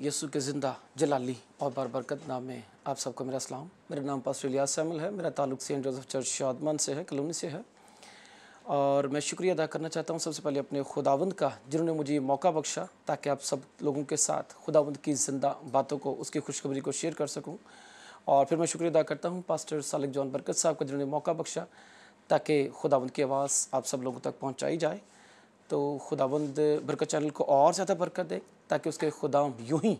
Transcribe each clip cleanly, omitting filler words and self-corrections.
यीशु के ज़िंदा जलाली और बारबरकत नाम में आप सबको मेरा सलाम। मेरा नाम पास्टर इलियास सैमुअल है। मेरा ताल्लुक़ सेंट जोसेफ चर्च शादमान से है, कॉलोनी से है। और मैं शुक्रिया अदा करना चाहता हूँ सबसे पहले अपने खुदावंद का, जिन्होंने मुझे ये मौका बख्शा ताकि आप सब लोगों के साथ खुदावंद की ज़िंदा बातों को, उसकी खुशखबरी को शेयर कर सकूँ। और फिर मैं शुक्रिया अदा करता हूँ पास्टर सालिक जॉन बरकत साहब का, जिन्होंने मौका बख्शा ताकि खुदावंद की आवाज़ आप सब लोगों तक पहुँचाई जाए। तो खुदावंद बरकत चैनल को और ज़्यादा बरकत दे ताकि उसके खुदाम यूं ही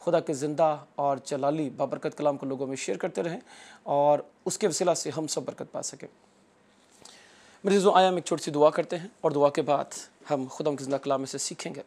खुदा के ज़िंदा और जलाली बाबरकत कलाम को लोगों में शेयर करते रहें और उसके वसीला से हम सब बरकत पा सकें। मेरे जो आया हम एक छोटी सी दुआ करते हैं और दुआ के बाद हम खुदा के ज़िंदा कलाम में से सीखेंगे।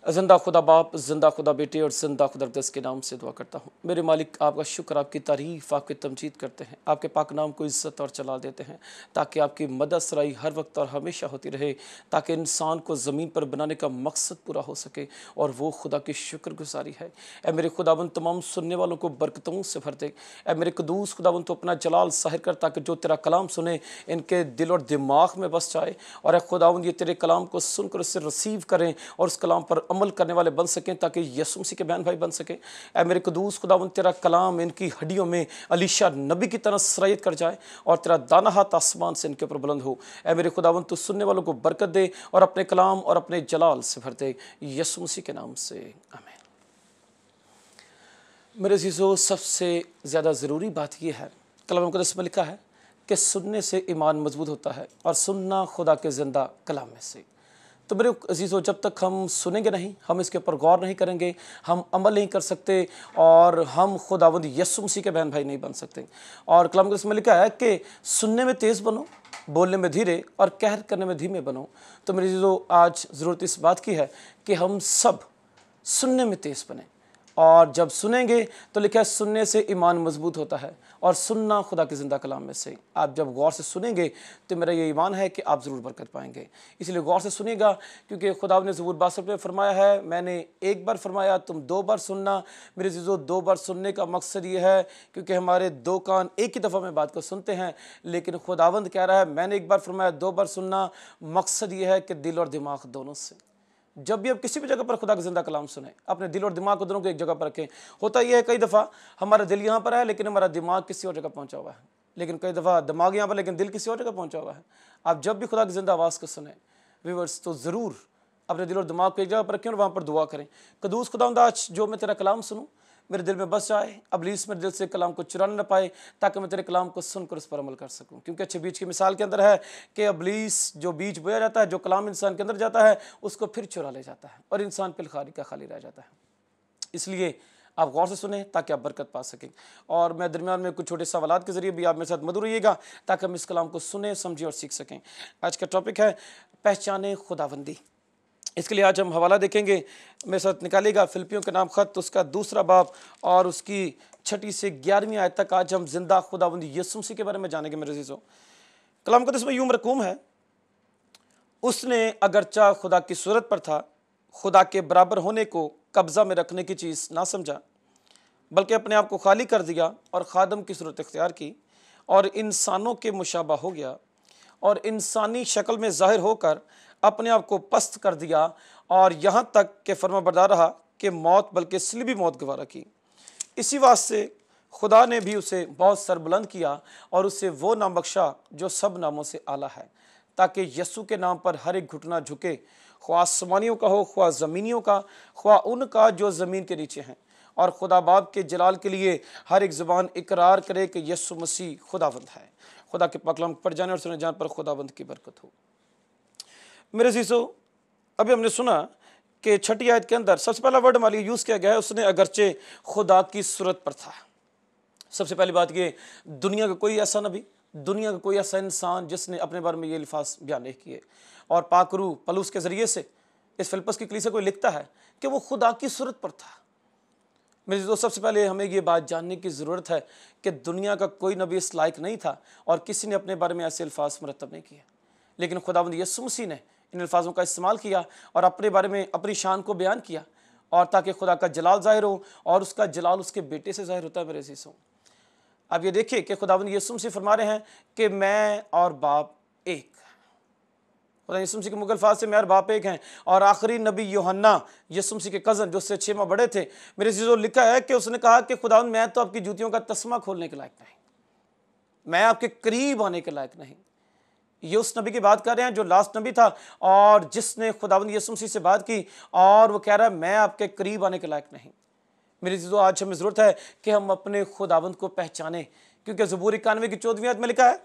ज़िंदा खुदा बाप, ज़िंदा खुदा बेटे और ज़िंदा खुदा दस के नाम से दुआ करता हूँ। मेरे मालिक, आपका शुक्र, आपकी तारीफ़, आपकी तमजीद करते हैं, आपके पाक नाम को इज़्ज़त और चला देते हैं ताकि आपकी मदद सराई हर वक्त और हमेशा होती रहे, ताकि इंसान को ज़मीन पर बनाने का मकसद पूरा हो सके और वो खुदा की शुक्रगुजारी है। ए मेरे खुदावन, तमाम सुनने वालों को बरकतों से भर दे। ए मेरे कदूस खुदावन, तो अपना जलाल ज़ाहिर कर ताकि जो तेरा कलाम सुने इनके दिल और दिमाग में बस जाए और ए खुदावन ये तेरे कलाम को सुनकर उससे रिसीव करें और उस कलाम पर अमल करने वाले बन सकें ताकि यीशु मसीह के बहन भाई बन सकें। ऐ मेरे कदूस खुदावंद, तेरा कलाम इनकी हड्डियों में अलीशा नबी की तरह सरायत कर जाए और तेरा दाना हाथ आसमान से इनके ऊपर बुलंद हो। ऐ मेरे खुदावंद, तो सुनने वालों को बरकत दे और अपने कलाम और अपने जलाल से भर दे, यीशु मसीह के नाम से आमीन। मेरे अज़ीज़ों, सबसे ज़्यादा ज़रूरी बात यह है, कलाम मुक़द्दस में लिखा है कि सुनने से ईमान मजबूत होता है और सुनना खुदा के ज़िंदा कलाम में से। तो मेरे अज़ीज़ों, जब तक हम सुनेंगे नहीं, हम इसके ऊपर गौर नहीं करेंगे, हम अमल नहीं कर सकते और हम खुदावंद यीशु मसीह के बहन भाई नहीं बन सकते। और कलाम में लिखा है कि सुनने में तेज़ बनो, बोलने में धीरे और कहर करने में धीमे बनो। तो मेरे अज़ीज़ों, आज ज़रूरत इस बात की है कि हम सब सुनने में तेज़ बने और जब सुनेंगे तो लिखा है सुनने से ईमान मजबूत होता है और सुनना खुदा के ज़िंदा कलाम में से। आप जब गौर से सुनेंगे तो मेरा ये ईमान है कि आप ज़रूर बरकत पाएंगे। इसलिए गौर से सुनिएगा, क्योंकि खुदा ने ज़बूर 62 में फरमाया है, मैंने एक बार फरमाया तुम 2 बार सुनना। मेरे अज़ीज़ों, 2 बार सुनने का मकसद ये है क्योंकि हमारे 2 कान एक ही दफ़ा में बात को सुनते हैं, लेकिन खुदावंद कह रहा है मैंने एक बार फरमाया 2 बार सुनना। मकसद ये है कि दिल और दिमाग दोनों से, जब भी आप किसी भी जगह पर खुदा का ज़िंदा कलाम सुने, अपने दिल और दिमाग को दोनों को एक जगह पर रखें। होता यह है कई दफ़ा हमारा दिल यहाँ पर है लेकिन हमारा दिमाग किसी और जगह पहुँचा हुआ है, लेकिन कई दफ़ा दिमाग यहाँ पर लेकिन दिल किसी और जगह पहुँचा हुआ है। आप जब भी खुदा की ज़िंदा आवाज़ को सुने व्यूअर्स, तो ज़रूर अपने दिल और दिमाग को एक जगह पर रखें और वहाँ पर दुआ करें। कदूस खुदावंद, आज जो मैं तेरा कलाम सुनूँ मेरे दिल में बस जाए, अबलीस मेरे दिल से कलाम को चुराने न पाए, ताकि मैं तेरे कलाम को सुनकर उस पर अमल कर सकूं। क्योंकि अच्छे बीज की मिसाल के अंदर है कि अबलीस जो बीज बोया जाता है, जो कलाम इंसान के अंदर जाता है, उसको फिर चुरा ले जाता है और इंसान फिर खाली का खाली रह जाता है। इसलिए आप गौर से सुने ताकि आप बरकत पा सकें। और मैं दरमियान में कुछ छोटे सवालात के जरिए भी आप मेरे साथ मधुर रहिएगा ताकि हम इस कलाम को सुने, समझें और सीख सकें। आज का टॉपिक है पहचाने खुदावंदी। इसके लिए आज हम हवाला देखेंगे, मेरे साथ निकालेगा फिलिपियों के नाम खत, उसका 2 बाब और उसकी 6 से 11वीं आयत तक। आज हम जिंदा खुदावंद यीशु मसीह के बारे में जानेंगे। मेरे अज़ीज़ों, कलाम मुक़द्दस में यूं मरकूम है, उसने अगरचा खुदा की सूरत पर था, खुदा के बराबर होने को कब्ज़ा में रखने की चीज़ ना समझा, बल्कि अपने आप को खाली कर दिया और खादम की सूरत इख्तियार की और इंसानों के मुशाबा हो गया और इंसानी शक्ल में ज़ाहिर होकर अपने आप को पस्त कर दिया और यहाँ तक कि फरमाबरदार रहा कि मौत, बल्कि सलीबी मौत गवारा की। इसी वास्ते खुदा ने भी उसे बहुत सरबुलंद किया और उसे वो नाम बख्शा जो सब नामों से आला है, ताकि यीशु के नाम पर हर एक घुटना झुके, ख्वाह आसमानियों का हो, ख्वाह ज़मीनियों का, ख्वाह उनका जो ज़मीन के नीचे हैं, और खुदा बाप के जलाल के लिए हर एक ज़ुबान इकरार करे कि यीशु मसीह खुदावंद है। खुदा के पाक कलाम पढ़ जाने और सुने जाने पर खुदावंद की बरकत हो। मेरे अज़ीज़ों, अभी हमने सुना कि 6 आयत के अंदर सबसे पहला वर्ड हमारे लिए यूज़ किया गया है, उसने अगरचे खुदा की सूरत पर था। सबसे पहली बात ये, दुनिया का कोई ऐसा नबी, दुनिया का कोई ऐसा इंसान जिसने अपने बारे में ये अल्फाज बयान नहीं किए। और पाकरू पलूस के ज़रिए से इस फिलिप्पस की कलीसिया को लिखता है कि वो खुदा की सूरत पर था। मेरे दोस्त, सबसे पहले हमें ये बात जानने की ज़रूरत है कि दुनिया का कोई नबी इस लायक नहीं था और किसी ने अपने बारे में ऐसे अल्फाज मुरतब नहीं किए, लेकिन खुदावंद यीशु मसीह ने इन अल्फाजों का इस्तेमाल किया और अपने बारे में अपनी शान को बयान किया, और ताकि खुदा का जलाल ज़ाहिर हो, और उसका जलाल उसके बेटे से ज़ाहिर होता है। मेरे अज़ीज़ों, अब ये देखिए कि खुदावंद यीशु मसीह फरमा रहे हैं कि मैं और बाप एक। खुदा यीशु मसीह के मुगल फाज से मैं और बाप एक हैं। और आखिरी नबी यूहन्ना यीशु मसीह के कज़न जो उससे 6 माह बड़े थे, मेरे चीज़ों लिखा है कि उसने कहा कि खुदावंद मैं तो आपकी जूतियों का तस्मा खोलने के लायक नहीं, मैं आपके करीब आने के लायक नहीं। ये उस नबी की बात कर रहे हैं जो लास्ट नबी था और जिसने खुदावंद यीशु मसीह से बात की, और वो कह रहा है मैं आपके करीब आने के लायक नहीं। मेरी चीज़ों आज हमें ज़रूरत है कि हम अपने खुदावंद को पहचाने, क्योंकि ज़बूर 91 की 14वीं आयत में लिखा है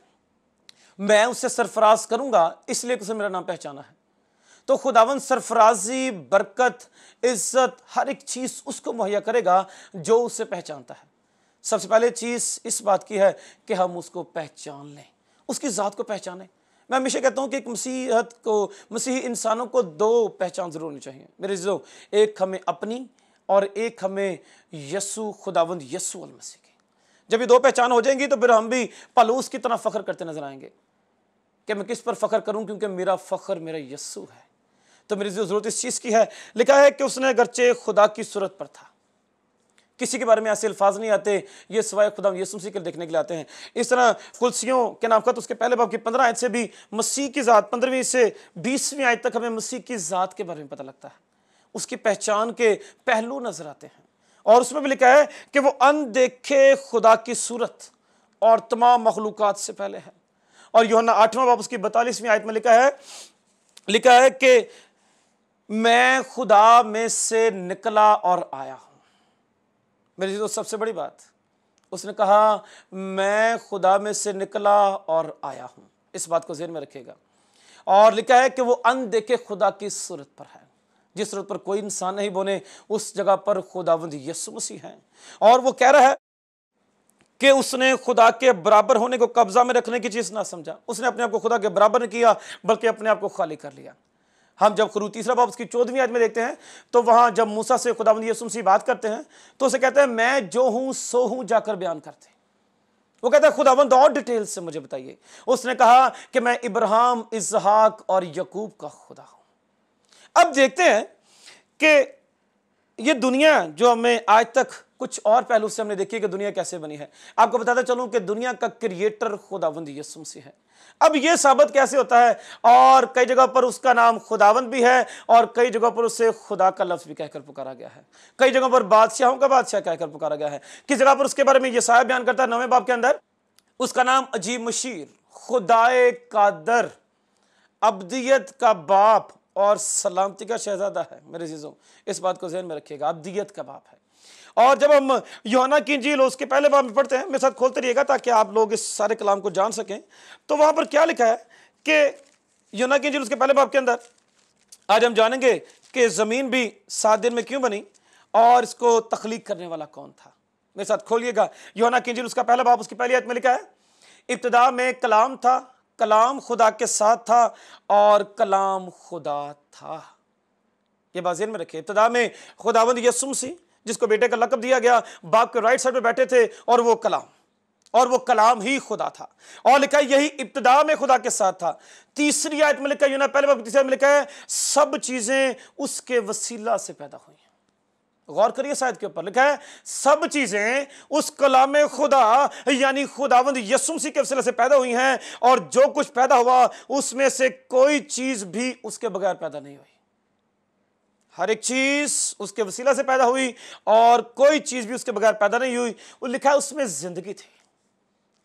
मैं उससे सरफराज करूंगा इसलिए उसे मेरा नाम पहचाना है। तो खुदावंद सरफराजी, बरकत, इज्जत, हर एक चीज़ उसको मुहैया करेगा जो उसे पहचानता है। सबसे पहले चीज़ इस बात की है कि हम उसको पहचान लें, उसकी ज़ात को पहचानें। मैं हमेशा कहता हूं कि एक मसीही इंसानों को 2 पहचान जरूर होनी चाहिए मेरे जो, एक हमें अपनी और एक हमें यसु खुदावंद यसु अल मसीह की। जब ये 2 पहचान हो जाएंगी तो फिर हम भी पलूस की तरह फख्र करते नजर आएंगे कि मैं किस पर फख्र करूं, क्योंकि मेरा फख्र मेरा यसु है। तो मेरी जो जरूरत इस चीज़ की है, लिखा है कि उसने अगरचे खुदा की सूरत पर था। किसी के बारे में ऐसे अल्फाज नहीं आते, ये सिवाय खुदा यीशु मसीह के देखने के लिए आते हैं। इस तरह कुलसियों के नाम का तो उसके पहले बाब की 15 आयत से भी मसीह की ज़ात, 15वीं से 20वीं आयत तक हमें मसीह की ज़ात के बारे में पता लगता है, उसकी पहचान के पहलू नजर आते हैं। और उसमें भी लिखा है कि वो अनदेखे खुदा की सूरत और तमाम मखलूकात से पहले है। और यूहन्ना 8वां बाब उसकी 42वीं आयत में लिखा है कि मैं खुदा में से निकला और आया हूं। मेरी तो सबसे बड़ी बात, उसने कहा मैं खुदा में से निकला और आया हूं, इस बात को ज़हन में रखिएगा। और लिखा है कि वो अनदेखे खुदा की सूरत पर है, जिस सूरत पर कोई इंसान नहीं बने उस जगह पर खुदावंद यीशु मसीह है। और वो कह रहा है कि उसने खुदा के बराबर होने को कब्जा में रखने की चीज ना समझा, उसने अपने आप को खुदा के बराबर नहीं किया बल्कि अपने आप को खाली कर लिया। हम जब खरूज 3 बाब उसकी 14वीं आयत में देखते हैं तो वहां जब मूसा से खुदावंद यीशु मसीह बात करते हैं तो उसे कहते हैं मैं जो हूं सो हूं जाकर बयान करते। वो कहता है खुदावंद और डिटेल से मुझे बताइए। उसने कहा कि मैं इब्राहिम, इसहाक और यकूब का खुदा हूं। अब देखते हैं कि ये दुनिया जो हमें आज तक कुछ और पहलू से हमने देखी कि दुनिया कैसे बनी है। आपको बताता चलूं कि दुनिया का क्रिएटर खुदावंद यीशु मसीह है। अब यह साबित कैसे होता है, और कई जगह पर उसका नाम खुदावंद भी है और कई जगह पर उसे खुदा का लफ्ज भी कहकर पुकारा गया है, कई जगह पर बादशाहों का बादशाह कहकर पुकारा गया है। किस जगह पर उसके बारे में यशायाह बयान करता है 9वें बाब के अंदर, उसका नाम अजीब मशीर, खुदाए कादर, अब्दियत का बाप और सलामती का शहजादा है। मेरे अजीजों इस बात को ज़हन में रखिएगा, अब्दियत का बाप है। और जब हम यूहन्ना की इंजील उसके पहले बाब में पढ़ते हैं, मेरे साथ खोलते रहिएगा ताकि आप लोग इस सारे कलाम को जान सकें, तो वहां पर क्या लिखा है कि यूहन्ना की इंजील उसके पहले बाब के अंदर आज हम जानेंगे कि ज़मीन भी 7 दिन में क्यों बनी और इसको तख्लीक करने वाला कौन था। मेरे साथ खोलिएगा यूहन्ना की इंजील उसका पहला बाब उसकी पहली आयत में लिखा है इब्तिदा में कलाम था, कलाम खुदा के साथ था और कलाम खुदा था। ये बात ज़हन में रखिए, इब्तिदा में खुदावंद यीशु मसीह जिसको बेटे का लक़ब दिया गया, बाप के राइट साइड पे बैठे थे और वो कलाम ही खुदा था। और लिखा है यही इब्तिदा में खुदा के साथ था। तीसरी आयत में लिखा है, पहले बाब तीसरी आयत में लिखा है सब चीजें उसके वसीला से पैदा हुई हैं। गौर करिए शायद के ऊपर लिखा है सब चीजें उस कलाम खुदा यानी खुदावंद यीशु मसीह के वसीले से पैदा हुई हैं, और जो कुछ पैदा हुआ उसमें से कोई चीज भी उसके बगैर पैदा नहीं हुई। हर एक चीज उसके वसीला से पैदा हुई और कोई चीज भी उसके बगैर पैदा नहीं हुई। वो लिखा है उसमें जिंदगी थी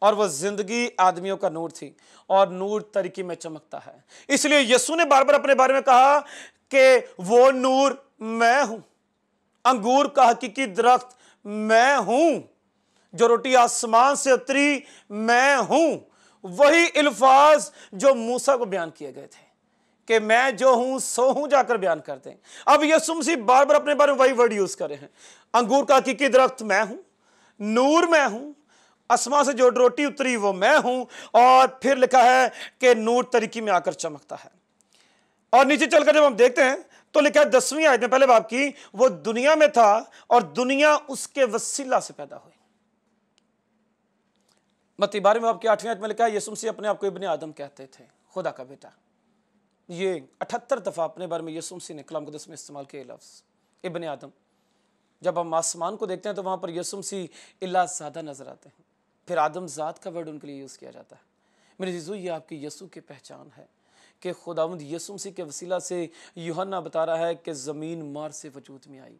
और वह जिंदगी आदमियों का नूर थी और नूर तरीके में चमकता है। इसलिए यीशु ने बार बार अपने बारे में कहा कि वो नूर मैं हूं, अंगूर का हकीकी दरख्त मैं हूं, जो रोटी आसमान से उतरी मैं हूं। वही अल्फाज जो मूसा को बयान किए गए थे कि मैं जो हूं सो हूं जाकर बयान करते हैं। अब यीशु मसीह बार बार अपने बारे में वही वर्ड यूज करे हैं, अंगूर का हकीकी दरख्त मैं हूं, नूर मैं हूं, आसमान से जो रोटी उतरी वो मैं हूं, और फिर लिखा है कि नूर तरीकी में आकर चमकता है। और नीचे चलकर जब हम देखते हैं तो लिखा है 10वीं आयत में पहले बाब की, वो दुनिया में था और दुनिया उसके वसीला से पैदा हुई। मत्ती 12वें बाब की 8वीं आयत में लिखा है यीशु मसीह अपने आप को इब्ने आदम कहते थे, खुदा का बेटा। ये 78 दफा अपने बारे में यीशु मसीह ने कलाम कुदस में इस्तेमाल किए लफ्ज इब्ने आदम। जब हम आसमान को देखते हैं तो वहां पर यीशु मसीह इल्ला ज़ादा नजर आते हैं, फिर आदम ज़ात का वर्ड उनके लिए यूज़ किया जाता है। मेरे जीजू ये आपकी यीशु की पहचान है कि खुदावंद यीशु मसीह के वसीला से यूहन्ना बता रहा है कि ज़मीन मार से वजूद में आई।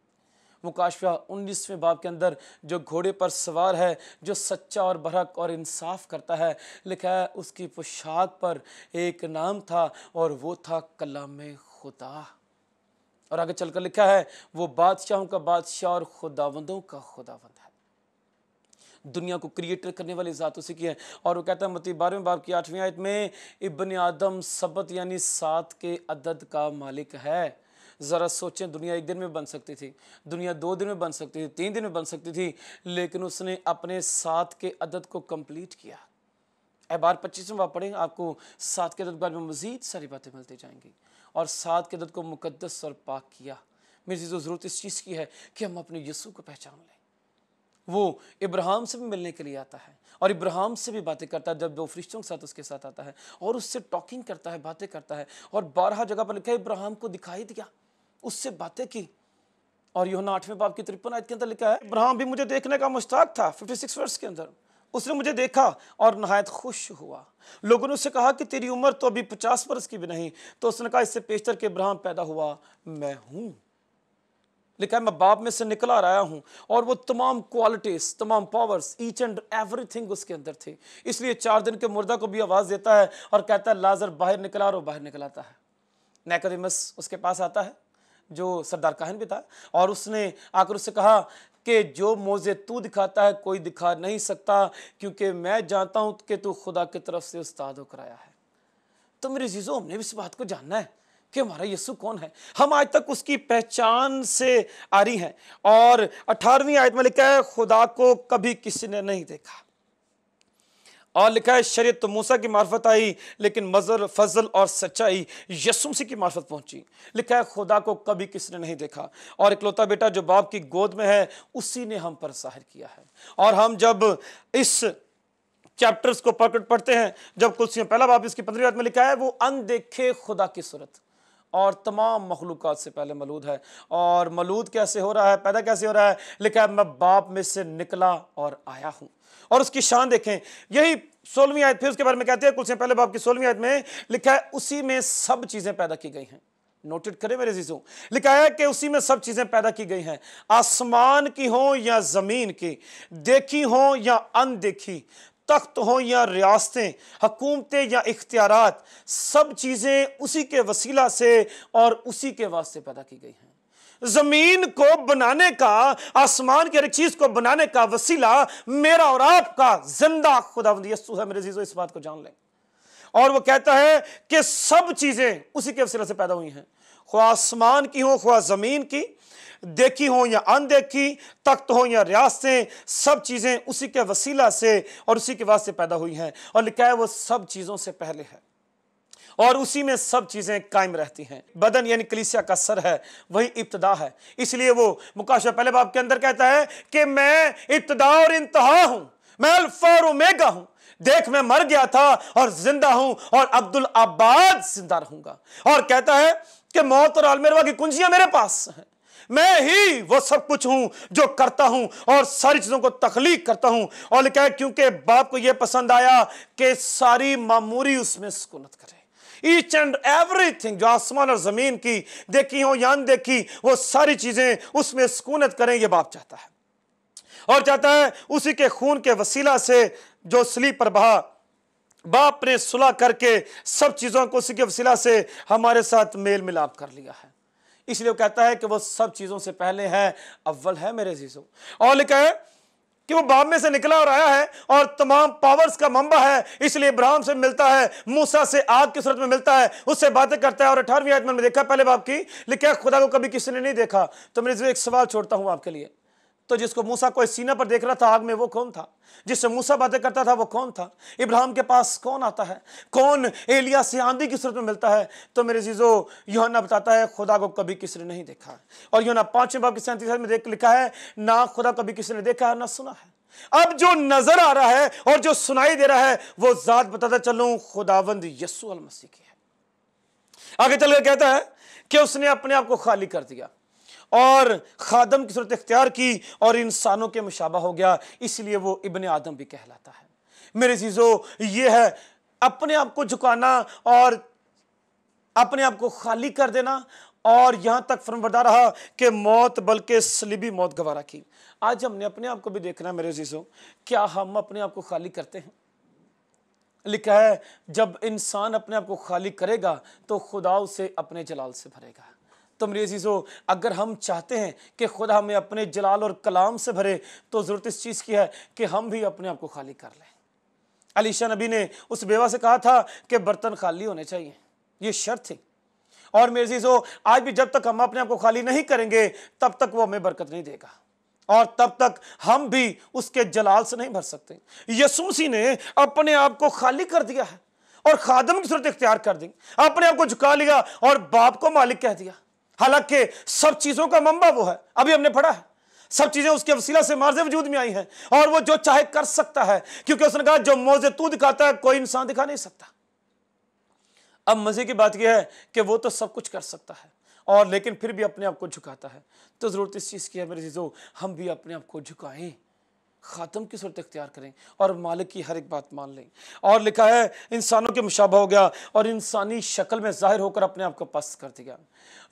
मुकाशवा 19वें बाब के अंदर जो घोड़े पर सवार है, जो सच्चा और बरहक और इंसाफ करता है, लिखा है उसकी पोशाक पर एक नाम था और वो था कलाम खुदा। और आगे चलकर लिखा है वो बादशाहों का बादशाह और खुदावंदों का खुदावंद है। दुनिया को क्रिएटर करने वाली ज़ात उसी की है। और वो कहता है मत्ती 12वें बाब की 8वीं आयत में, इब्न आदम सबत यानी 7 के अदद का मालिक है। ज़रा सोचें, दुनिया एक दिन में बन सकती थी, दुनिया 2 दिन में बन सकती थी, 3 दिन में बन सकती थी, लेकिन उसने अपने 7 के अदद को कंप्लीट किया। एबार 25वें बाब पढ़ें, आपको 7 के अदद के बारे में मज़ीद सारी बातें मिलती जाएंगी। और 7 के अदद को मुकद्दस और पाक किया। मेरी ज़रूरत इस चीज़ की है कि हम अपने यीशु को पहचान लें। वो इब्राहिम से भी मिलने के लिए आता है और इब्राहिम से भी बातें करता है, जब वो फरिश्तों के साथ उसके साथ आता है और उससे टॉकिंग करता है, बातें करता है। और 12 जगह पर लिखा है इब्राहिम को दिखाई दिया, उससे बातें की। और यूहन्ना 8वें बाब की 53 आयत के अंदर लिखा है, इब्राहिम भी मुझे देखने का मुश्ताक था। 56 वर्ष के अंदर उसने मुझे देखा और नहायत खुश हुआ। लोगों ने उससे कहा कि तेरी उम्र तो अभी 50 वर्ष की भी नहीं। तो उसने कहा इससे पेशतर के इब्राहिम पैदा हुआ मैं हूं। लिखा है मैं बाप में से निकला आया हूं। और वो तमाम क्वालिटीज, तमाम पावर्स, ईच एंड एवरीथिंग उसके अंदर थे। इसलिए 4 दिन के मुर्दा को भी आवाज देता है और कहता है लाजर बाहर निकला, और वो बाहर निकल आता है। निकोदेमुस उसके पास आता है जो सरदार काहिन भी था, और उसने आकर उससे कहा कि जो मोजे तू दिखाता है कोई दिखा नहीं सकता, क्योंकि मैं जानता हूं कि तू खुदा की तरफ से उस्ताद होकर आया है। तो मेरे जीजो, हमने भी इस बात को जानना है कि हमारा यीशु कौन है। हम आज तक उसकी पहचान से आ रही हैं। और 18वीं आयत में लिखा है खुदा को कभी किसी ने नहीं देखा। और लिखा है शरीयत तो मूसा की मार्फत आई, लेकिन मजर फजल और सच्चाई यीशु मसीह की मार्फत पहुंची। लिखा है खुदा को कभी किसी ने नहीं देखा, और इकलौता बेटा जो बाप की गोद में है उसी ने हम पर ज़ाहिर किया है। और हम जब इस चैप्टर्स को पढ़ते हैं, जब कुलसियों पहला बाब इसकी 15वीं आयत में लिखा है वो अनदेखे खुदा की सूरत और तमाम मखलूकात से पहले मौजूद है। और मौजूद कैसे हो रहा है, पैदा कैसे हो रहा है? लिखा है मैं बाप में से निकला और आया हूं। और उसकी शान देखें, यही 16वीं आयत फिर उसके बारे में कहते हैं, कुलसियों पहले बाब की 16वीं आयत में लिखा है उसी में सब चीजें पैदा की गई हैं। नोटेड करें मेरे जीजों, लिखा है कि उसी में सब चीजें पैदा की गई हैं, आसमान की हो या जमीन की, देखी हो या अनदेखी, तख्त हो या रियासतें, हुकूमतें या इख्तियारात, सब चीजें उसी के वसीला से और उसी के वास्ते पैदा की गई हैं। जमीन को बनाने का, आसमान की हर एक चीज को बनाने का वसीला मेरा और आपका जिंदा खुदावंद यीशु है। मेरे जीजों, इस बात को जान लें। और वो कहता है कि सब चीजें उसी के वसीला से पैदा हुई हैं, ख्वाह आसमान की हो ख्वाह जमीन की, देखी हो या अनदेखी, तख्त हो या रियासतें, सब चीजें उसी के वसीला से और उसी के वास्ते पैदा हुई हैं। और लिखा है वो सब चीजों से पहले है और उसी में सब चीजें कायम रहती हैं। बदन यानी कलीसिया का सर है, वही इब्तिदा है। इसलिए वो मुकाशवा पहले बाब के अंदर कहता है कि मैं इब्तिदा और इंतहा हूं, मैं अल्फा और ओमेगा हूं। देख मैं मर गया था और जिंदा हूं और अब्दुल आबाद जिंदा रहूंगा। और कहता है कि मौत और आलमेरवा की कुंजियां मेरे पास हैं। मैं ही वो सब कुछ हूं जो करता हूं और सारी चीजों को तख्लीक करता हूं। और लिखा है क्योंकि बाप को यह पसंद आया कि सारी मामूरी उसमें सुकूनत करे। ईच एंड एवरीथिंग, जो आसमान और जमीन की देखी हो या अनदेखी, वो सारी चीजें उसमें सुकूनत करें, ये बाप चाहता है। और चाहता है उसी के खून के वसीला से जो सलीब पर बहा, बाप ने सुलह करके सब चीजों को उसी के वसीला से हमारे साथ मेल मिलाप कर लिया है। इसलिए वो कहता है कि वो सब चीजों से पहले है, अव्वल है मेरे जीजों। और लिखा है कि वो बाप में से निकला और आया है और तमाम पावर्स का मंबा है। इसलिए इब्राहिम से मिलता है, मूसा से आग की सूरत में मिलता है, उससे बातें करता है। और 18वीं आयत में देखा पहले बाप की, लिखा है खुदा को कभी किसी ने नहीं देखा। तो मेरे जीजों एक सवाल छोड़ता हूं आपके लिए, तो जिसको मूसा कोई सीना पर देख रहा था आग में, वो कौन था? जिससे मूसा बातें करता था वो कौन था? इब्राहिम के पास कौन आता है? कौन एलिया से आंधी की सूरत में मिलता है? तो मेरे जीजो यूहन्ना बताता है खुदा को कभी किसी ने नहीं देखा है। और यूहन्ना 5वें बाब की 37 में देख लिखा है ना खुदा कभी किसी ने देखा है ना सुना है। अब जो नजर आ रहा है और जो सुनाई दे रहा है वो जात बताता चलूं खुदावंद यीशु अल मसीह की है। आगे चलकर कहता है कि उसने अपने आप को खाली कर दिया और खादम की सूरत इख्तियार की और इंसानों के मुशाबा हो गया, इसलिए वो इब्ने आदम भी कहलाता है। मेरे चीजों, ये है अपने आप को झुकाना और अपने आप को खाली कर देना, और यहां तक फरमाबरदार रहा कि मौत बल्कि सलीबी मौत गवारा की। आज हमने अपने आप को भी देखना है मेरे अजीजों, क्या हम अपने आप को खाली करते हैं? लिखा है जब इंसान अपने आप को खाली करेगा तो खुदा उसे अपने जलाल से भरेगा। तो मेरे अजीजों, अगर हम चाहते हैं कि खुदा हमें अपने जलाल और कलाम से भरे, तो जरूरत इस चीज की है कि हम भी अपने आप को खाली कर लें। अलीशा नबी ने उस बेवा से कहा था कि बर्तन खाली होने चाहिए, ये शर्त थी। और मेरे अजीजों, आज भी जब तक हम अपने आप को खाली नहीं करेंगे तब तक वो हमें बरकत नहीं देगा, और तब तक हम भी उसके जलाल से नहीं भर सकते। यीशु मसीह ने अपने आप को खाली कर दिया है और खादम की सूरत इख्तियार कर दी, अपने आप को झुका लिया और बाप को मालिक कह दिया। हालांकि सब चीजों का मंबा वो है, अभी हमने पढ़ा है, सब चीजें उसके वसीला से मार्ज़े वजूद में आई हैं, और वो जो चाहे कर सकता है, क्योंकि उसने कहा जो मौजे तू दिखाता है कोई इंसान दिखा नहीं सकता। अब मजे की बात यह है कि वो तो सब कुछ कर सकता है, और लेकिन फिर भी अपने आप को झुकाता है। तो जरूरत इस चीज की है मेरे अजीजों, हम भी अपने आप को झुकाएं, खातम की सूरत इख्तियार करें और मालिक की हर एक बात मान लें। और लिखा है इंसानों के मुशाबा हो गया और इंसानी शक्ल में जाहिर होकर अपने आप को पस्त कर दिया।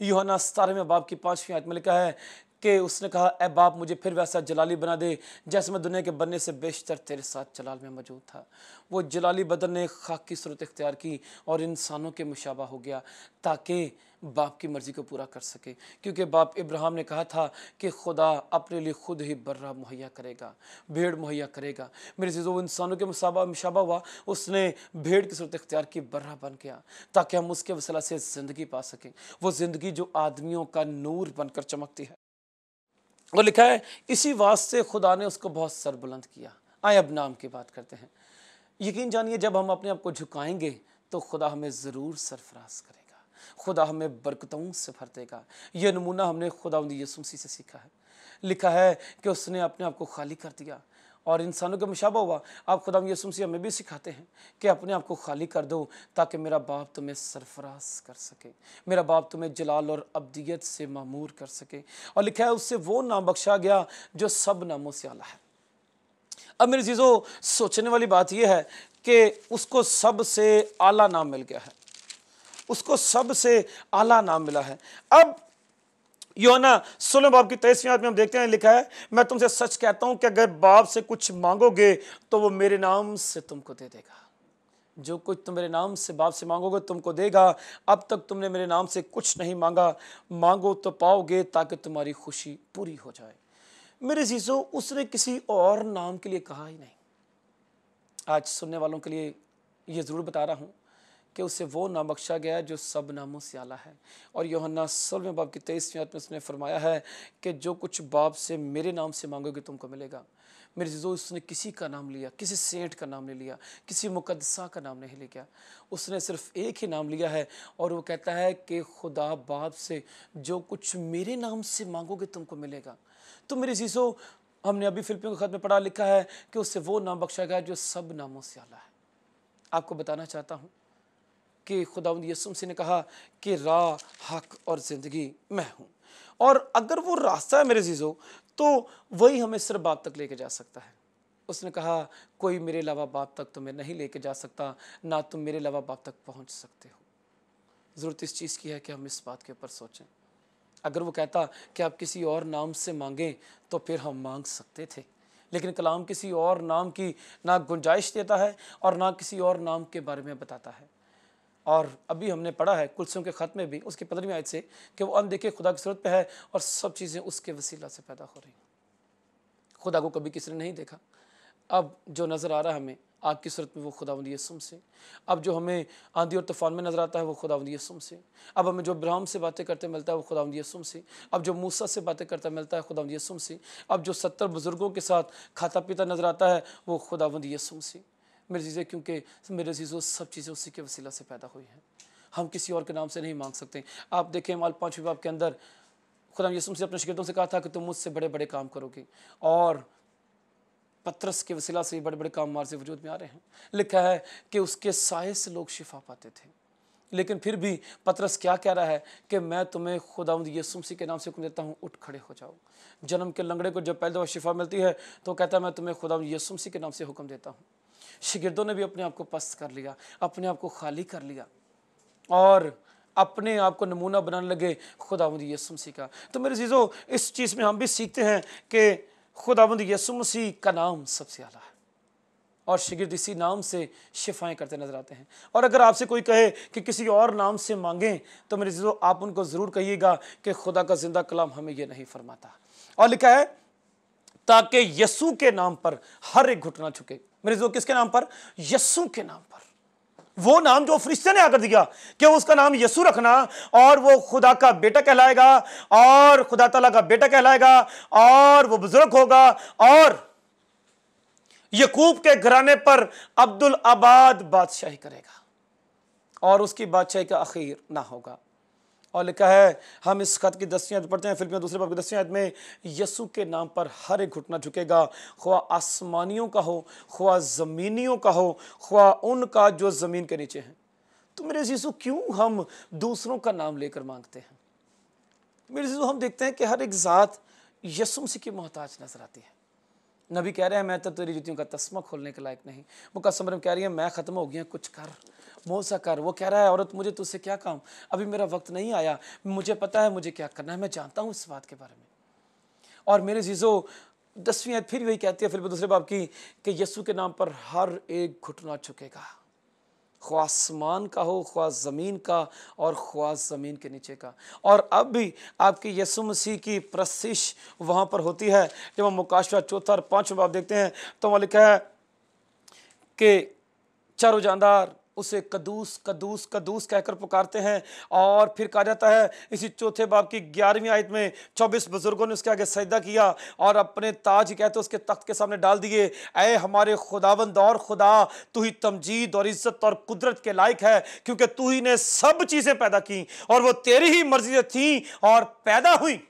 यूहन्ना 17वें बाब की 5वीं आयत में लिखा है कि उसने कहा, ए बाप मुझे फिर वैसा जलाली बना दे जैसे मैं दुनिया के बनने से बेशतर तेरे साथ जलाल में मौजूद था। वो जलाली बदन ने खाक की सूरत इख्तियार की और इंसानों के मुशाबा हो गया ताकि बाप की मर्जी को पूरा कर सके, क्योंकि बाप इब्राहिम ने कहा था कि खुदा अपने लिए खुद ही बर्रा मुहैया करेगा, भेड़ मुहैया करेगा। मेरे चीज़ों वो इंसानों के मुशाबा हुआ, उसने भेड़ की सूरत इख्तियार की, बर्रा बन गया, ताकि हम उसके वसीला से ज़िंदगी पा सकें, वो ज़िंदगी जो आदमियों का नूर बनकर चमकती है। वो लिखा है इसी वास्ते खुदा ने उसको बहुत सरबुलंद किया। आए अब नाम की बात करते हैं। यकीन जानिए जब हम अपने आप को झुकाएंगे तो खुदा हमें ज़रूर सरफराज करेगा, खुदा हमें बरकतों से भर देगा। यह नमूना हमने खुदावंद यीशु मसीह से सीखा है। लिखा है कि उसने अपने आप को खाली कर दिया और इंसानों के मुशाबा हुआ। आप खुदावंद यीशु मसीह हमें भी सिखाते हैं कि अपने आप को खाली कर दो ताकि मेरा बाप तुम्हें सरफराज कर सके, मेरा बाप तुम्हें जलाल और अब्दियत से मामूर कर सके। और लिखा है उससे वो नाम बख्शा गया जो सब नामों से आला है। अब मेरे चीज़ों, सोचने वाली बात यह है कि उसको सबसे आला नाम मिल गया है, उसको सबसे आला नाम मिला है। अब यूहन्ना 16 बाब की 23वीं आयत में हम देखते हैं, लिखा है मैं तुमसे सच कहता हूं कि अगर बाप से कुछ मांगोगे तो वो मेरे नाम से तुमको दे देगा। जो कुछ तुम मेरे नाम से बाप से मांगोगे तुमको देगा। अब तक तुमने मेरे नाम से कुछ नहीं मांगा, मांगो तो पाओगे ताकि तुम्हारी खुशी पूरी हो जाए। मेरे जीजो, उसने किसी और नाम के लिए कहा ही नहीं। आज सुनने वालों के लिए ये ज़रूर बता रहा हूँ कि उसे वो नाम बख्शा गया जो सब नामों से आला है। और यूहन्ना 16वें बाब की 23वीं आयत में उसने फरमाया है कि जो कुछ बाप से मेरे नाम से मांगोगे तुमको मिलेगा। मेरे चीज़ों, उसने किसी का नाम लिया, किसी सेंट का नाम नहीं लिया, किसी मुकद्दसा का नाम नहीं लिया, उसने सिर्फ एक ही नाम लिया है और वो कहता है कि खुदा बाप से जो कुछ मेरे नाम से मांगोगे तुमको मिलेगा। तो मेरे चीज़ों, हमने अभी फिलिपियों के खत में पढ़ा, लिखा है कि उससे वो नाम बख्शा गया जो सब नामों से आला है। आपको बताना चाहता हूँ कि खुदावंद यीशु मसीह ने कहा कि राह, हक और ज़िंदगी मैं हूँ, और अगर वो रास्ता है मेरे जीजो तो वही हमें सिर्फ बाप तक लेके जा सकता है। उसने कहा कोई मेरे अलावा बाप तक तुम्हें नहीं लेके जा सकता, ना तुम मेरे अलावा बाप तक पहुँच सकते हो। ज़रूरत इस चीज़ की है कि हम इस बात के ऊपर सोचें। अगर वो कहता कि आप किसी और नाम से मांगें तो फिर हम मांग सकते थे, लेकिन कलाम किसी और नाम की ना गुंजाइश देता है और ना किसी और नाम के बारे में बताता है। और अभी हमने पढ़ा है कुलसियों के खत में भी उसकी 15वीं आयत से कि वो अनदेखे खुदा की सूरत पे है और सब चीज़ें उसके वसीला से पैदा हो रही। खुदा को कभी किसी ने नहीं देखा। अब जो नज़र आ रहा है हमें आग की सूरत में वो खुदावंद यीशु से, अब जो हमें आंधी और तूफान में नज़र आता है वो खुदावंद यीशु से, अब हमें जो इब्राहिम से बातें करते मिलता है वो खुदावंद यीशु से, अब जो मूसा से बातें करता मिलता है खुदावंद यीशु से, अब जो 70 बुजुर्गों के साथ खाता पीता नज़र आता है वो खुदावंद यीशु से। मेरी चीज़ें, क्योंकि मेरे चीज़ों सब चीज़ें उसी के वसीला से पैदा हुई हैं, हम किसी और के नाम से नहीं मांग सकते। आप देखें माल 5वें बाब के अंदर खुदा यीशु से अपने शिगिर्दों से कहा था कि तुम मुझसे बड़े बड़े काम करोगे, और पतरस के वसीला से बड़े बड़े काम मार से वजूद में आ रहे हैं। लिखा है कि उसके साये से लोग शिफा पाते थे, लेकिन फिर भी पतरस क्या कह रहा है कि मैं तुम्हें खुदावंद यीशु मसीह के नाम से हुक्म देता हूँ, उठ खड़े हो जाओ। जन्म के लंगड़े को जब पहली दफ़ा शिफा मिलती है तो कहता है मैं तुम्हें खुदावंद यीशु मसीह के नाम से हुक्म देता हूँ। शिगिर्दों ने भी अपने आप को पस्त कर लिया, अपने आप को खाली कर लिया, और अपने आप को नमूना बनाने लगे खुदावंद यीशु मसीह का। तो मेरे अजीजों, इस चीज़ में हम भी सीखते हैं कि खुदावंद यीशु मसीह का नाम सबसे आला है और शागिर्द इसी नाम से शिफाएं करते नजर आते हैं। और अगर आपसे कोई कहे कि किसी और नाम से मांगें, तो मेरे अजीजों आप उनको ज़रूर कहिएगा कि खुदा का जिंदा कलाम हमें यह नहीं फरमाता। और लिखा है ताकि यीशु के नाम पर हर एक घुटना झुके। मेरे अजीजों, किसके नाम पर? यीशु के नाम पर। वो नाम जो फरिश्ते ने आकर दिया कि उसका नाम यीशु रखना, और वो खुदा का बेटा कहलाएगा और खुदा ताला का बेटा कहलाएगा और वो बुजुर्ग होगा और यकूब के घराने पर अब्दुल आबाद बादशाही करेगा और उसकी बादशाही का आखिर ना होगा। और लिखा है, हम इस खत की 10वीं आयत पढ़ते हैं, फिलिपियों 2 बाब की 10वीं आयत में, यीशु के नाम पर हर एक घुटना झुकेगा, ख्वा आसमानियों का हो, ख्वा ज़मीनियों का हो, ख्वा उनका जो ज़मीन के नीचे हैं। तो मेरे यीशु, क्यों हम दूसरों का नाम लेकर मांगते हैं? मेरे यीशु, हम देखते हैं कि हर एक ज़ात यीशु मसीह की मोहताज नजर आती है। नबी कह रहे हैं, मैं तो तेरी जुतियों का तस्मा खोलने के लायक नहीं। मुकद्दस मरियम कह रही है, मैं ख़त्म हो गया, कुछ कर, मौसा कर। वो कह रहा है, औरत मुझे तुझसे क्या काम, अभी मेरा वक्त नहीं आया, मुझे पता है मुझे क्या करना है, मैं जानता हूँ इस बात के बारे में। और मेरे जीजो, 10वीं आयत फिर वही कहती है, फिर 2 बाब की, कि यीशु के नाम पर हर एक घुटना झुकेगा, ख्वा आसमान का हो, ख्वा ज़मीन का और ख्वा ज़मीन के नीचे का। और अब भी आपकी यीशु मसीह की प्रशिश वहाँ पर होती है। जब हम मुकाशवा 4 और 5 बाब देखते हैं तो वहाँ लिखा है कि चारों जानदार उसे कदूस कदूस कदूस कहकर पुकारते हैं। और फिर कहा जाता है इसी 4 बाब की 11वीं आयत में, 24 बुजुर्गों ने उसके आगे सजदा किया और अपने ताज कहते उसके तख्त के सामने डाल दिए। ऐ हमारे खुदावंद और खुदा, तू ही तमजीद और इज्जत और कुदरत के लायक है, क्योंकि तू ही ने सब चीज़ें पैदा की और वो तेरी ही मर्जी से थी और पैदा हुई।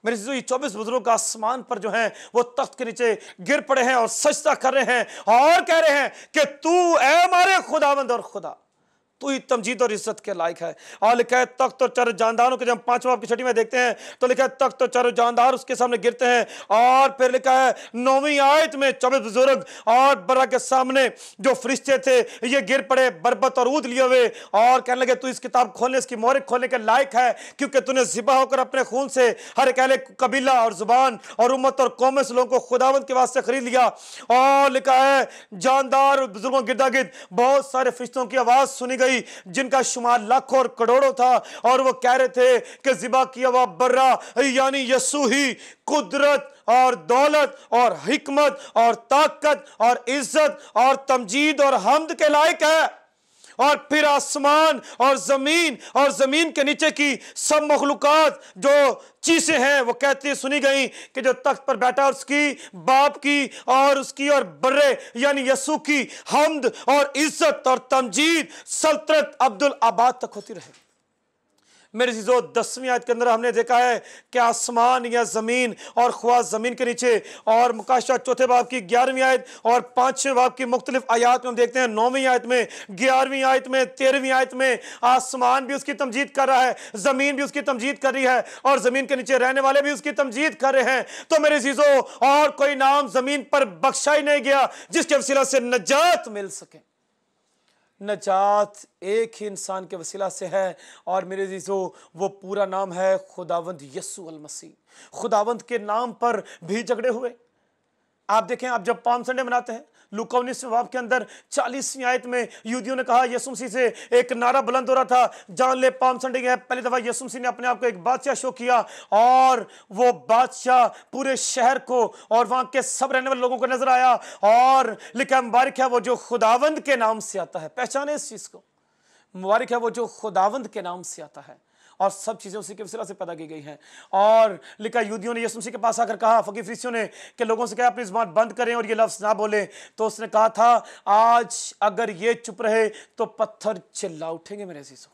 मेरे जो ये 24 बुजुर्ग आसमान पर जो हैं वो तख्त के नीचे गिर पड़े हैं और सजदा कर रहे हैं और कह रहे हैं कि तू ऐ हमारे खुदावंद और खुदा, तू ही तमजीद और इज्जत के लायक है। और लिखा है तख्त और चारों जानदारों के, जब 5 बाब की 6 में देखते हैं तो लिखा है तख्त और चारों जानदार उसके सामने गिरते हैं। और फिर लिखा है 9वीं आयत में 24 बुजुर्ग और बर्रा के सामने जो फरिश्ते थे ये गिर पड़े बरबत और ऊद लिए हुए और कहने लगे, तू इस किताब खोलने, इसकी मोहर खोलने के लायक है, क्योंकि तूने ज़िबा होकर अपने खून से हर एक अहले कबीला और जुबान और उम्मत और कौम से लोगों को खुदावंद के वास्ते खरीद लिया। और लिखा है जानदार बुजुर्गों गिरदा गिर्द बहुत सारे फरिश्तों की आवाज सुनी गई जिनका शुमार लाखों और करोड़ों था और वो कह रहे थे कि ज़िबा किया हुआ बर्रा यानी यीशु ही कुदरत और दौलत और हिकमत और ताकत और इज्जत और तमजीद और हम्द के लायक है। और फिर आसमान और जमीन के नीचे की सब मखलूकात जो चीजें हैं वो कहती सुनी गई कि जो तख्त पर बैठा उसकी, बाप की और उसकी और बर्रे यानी यीशु की हम्द और इज्जत और तमजीद सल्तनत अब्दुल आबाद तक होती रहे। मेरे चीजों 10वीं आयत के अंदर हमने देखा है कि आसमान या जमीन और ख्वा जमीन के नीचे, और मुकाशवा 4 बाब की 11वीं आयत और 5वें बाब की मुख्तलिफ आयत में हम देखते हैं 9वीं आयत में, 11वीं आयत में, 13वीं आयत में आसमान भी उसकी तमजीद कर रहा है, जमीन भी उसकी तमजीद कर रही है और जमीन के नीचे रहने वाले भी उसकी तमजीद कर रहे हैं। तो मेरे चीजों, और कोई नाम जमीन पर बख्शा ही नहीं गया जिसके वसीला से नजात मिल सके। नजात एक ही इंसान के वसीला से है और मेरे अजीजों वो पूरा नाम है खुदावंद यीशु अल मसीह। खुदावंद के नाम पर भी झगड़े हुए। आप देखें, आप जब पाम संडे मनाते हैं, लूका 19वें बाब के अंदर 40वीं आयत में यहूदियों ने कहा, यीशु मसीह से एक नारा बुलंद हो रहा था, जान ले पाम संडे है पहली दफा यीशु मसीह ने अपने आप को एक बादशाह शो किया और वो बादशाह पूरे शहर को और वहां के सब रहने वाले लोगों को नजर आया और लिखा मुबारक है वो जो खुदावंद के नाम से आता है। पहचाने इस चीज को, मुबारक है वो जो खुदावंद के नाम से आता है और सब चीजें उसी के वसीला से पैदा की गई हैं। और लिखा यहूदियों ने यीशु मसीह के पास आकर कहा, फकीह फरीसियों ने, कि लोगों से कहा अपनी ज़ुबान बंद करें और ये लफ्ज़ ना बोलें। तो उसने कहा था, आज अगर ये चुप रहे तो पत्थर चिल्ला उठेंगे। मेरे अज़ीज़ों,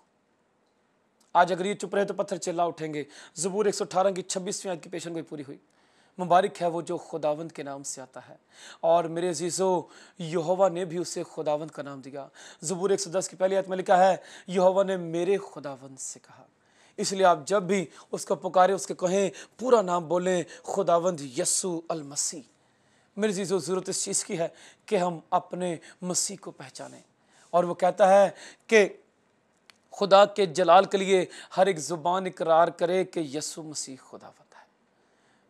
आज अगर ये चुप रहे तो पत्थर चिल्ला उठेंगे। ज़बूर 118 की 26वीं आयत की पेशन गोई पूरी हुई। मुबारक है वो जो खुदावंद के नाम से आता है। और मेरे अज़ीज़ों, यहोवा ने भी उसे खुदावंद का नाम दिया। ज़बूर 110 की पहली आयत में लिखा है, यहोवा ने मेरे खुदावंद से कहा। इसलिए आप जब भी उसको पुकारें, उसके कहें, पूरा नाम बोलें, खुदावंद यीशु अल मसीह। मेरी चीज़ों, ज़रूरत इस चीज़ की है कि हम अपने मसीह को पहचानें। और वो कहता है कि खुदा के जलाल के लिए हर एक ज़ुबान इकरार करे कि यीशु मसीह खुदावंद है।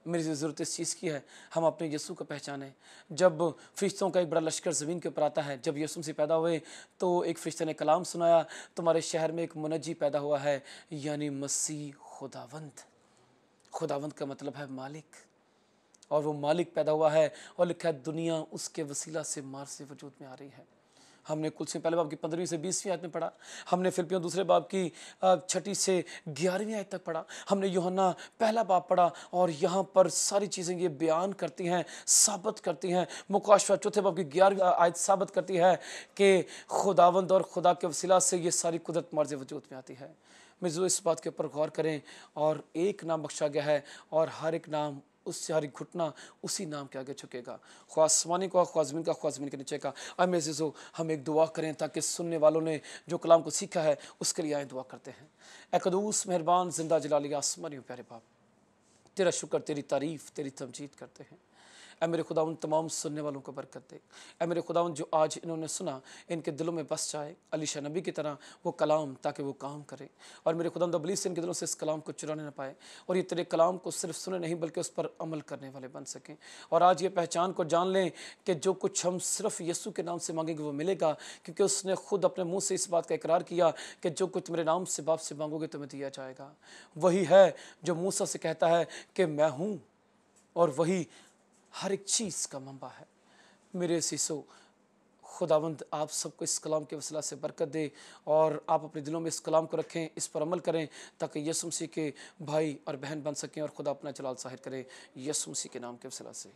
मेरी ज़रूरत इस चीज़ की है, हम अपने यीशु को पहचानें। जब फ़रिश्तों का एक बड़ा लश्कर ज़मीन के ऊपर आता है, जब यीशु मसीह पैदा हुए तो एक फ़रिश्ते ने कलाम सुनाया, तुम्हारे शहर में एक मुनज्जी पैदा हुआ है, यानी मसीह खुदावंद। खुदावंद का मतलब है मालिक, और वो मालिक पैदा हुआ है, और लिखा है दुनिया उसके वसीला से मार से वजूद में आ रही है। हमने कुलसी पहले बाब की 15वीं से 20वीं आयत में पढ़ा, हमने फिलिप्पियों दूसरे बाब की 6 से 11वीं आयत तक पढ़ा, हमने यूहन्ना पहला बाब पढ़ा, और यहाँ पर सारी चीज़ें ये बयान करती हैं, साबित करती हैं। मुकाशवा चौथे बाब की 11वीं आयत साबित करती है कि खुदावंद और खुदा के वसीला से ये सारी कुदरत मार्ज़ वजूद में आती है। मिज़ो इस बात के ऊपर गौर करें, और एक नाम बख्शा गया है, और हर एक नाम, उससे हर एक घुटना उसी नाम के आगे झुकेगा, ख्वाह आसमानी का, ख्वाह ज़मीन का, ख्वाह ज़मीन के नीचे का। अब मेरे अज़ीज़ों, हम एक दुआ करें ताकि सुनने वालों ने जो कलाम को सीखा है उसके लिए आए दुआ करते हैं। ए क़ुद्दूस मेहरबान ज़िंदा जलाली आसमानी प्यारे बाप, तेरा शुक्र, तेरी तारीफ़, तेरी तमजीद करते हैं। ऐ मेरे खुदावंद, तमाम सुनने वालों को बरकत दे। ऐ मेरे खुदावंद, जो आज इन्होंने सुना, इनके दिलों में बस जाए अलीशा नबी की तरह वो कलाम, ताकि वो काम करे। और मेरे खुदावंद, इब्लीस से इनके दिलों से इस कलाम को चुराने न पाए, और ये तेरे कलाम को सिर्फ सुने नहीं बल्कि उस पर अमल करने वाले बन सकें। और आज ये पहचान को जान लें कि जो कुछ हम सिर्फ यीशु के नाम से मांगेंगे वो मिलेगा, क्योंकि उसने खुद अपने मुँह से इस बात का इकरार किया कि जो कुछ मेरे नाम से बाप से मांगोगे तुम्हें दिया जाएगा। वही है जो मूसा से कहता है कि मैं हूँ, और वही हर एक चीज़ का मंबा है। मेरे सीसो खुदावंद, आप सबको इस कलाम के वसीला से बरकत दे, और आप अपने दिलों में इस कलाम को रखें, इस पर अमल करें, ताकि यीशु मसीह के भाई और बहन बन सकें, और खुदा अपना जलाल ज़ाहिर करे, यीशु मसीह के नाम के वसीला से।